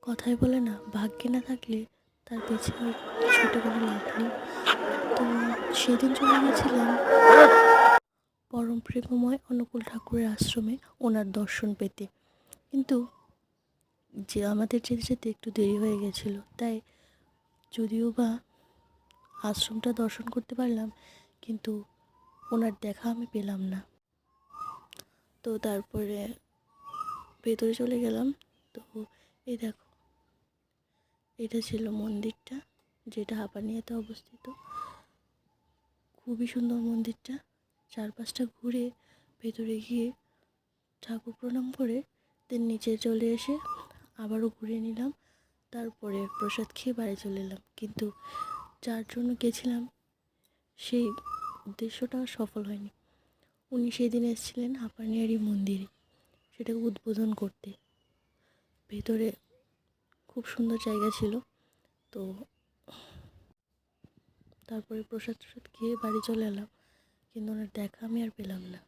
কথায় বলে না, ভাগ্যে না থাকলে তার পেছনে ছুটে কোনো লাভ নেই। তো সেদিন চলে গেছিলাম পরম প্রেমময় অনুকূল ঠাকুরের আশ্রমে ওনার দর্শন পেতে। কিন্তু আমাদের যেতে যেতে একটু দেরি হয়ে গেছিলো, তাই যদিও বা আশ্রমটা দর্শন করতে পারলাম, কিন্তু ওনার দেখা আমি পেলাম না। তো তারপরে ভেতরে চলে গেলাম। তো এই দেখো, এটা ছিল মন্দিরটা, যেটা হাপানিয়াতে অবস্থিত। খুবই সুন্দর মন্দিরটা। চারপাশটা ঘুরে ভেতরে গিয়ে ঠাকুর প্রণাম করে দেন নিচে চলে এসে আবারও ঘুরে নিলাম। তারপরে প্রসাদ খেয়ে বাড়ি চলে এলাম। কিন্তু যার জন্য গেছিলাম সেই উদ্দেশ্যটা সফল হয়নি। উনি সেদিন এসেছিলেন হাপানিয়ারি মন্দিরে সেটাকে উদ্বোধন করতে। ভেতরে খুব সুন্দর জায়গা ছিল। তো তারপরে প্রসাদ খেয়ে বাড়ি চলে এলাম, কিন্তু ওনার দেখা আমি আর পেলাম না।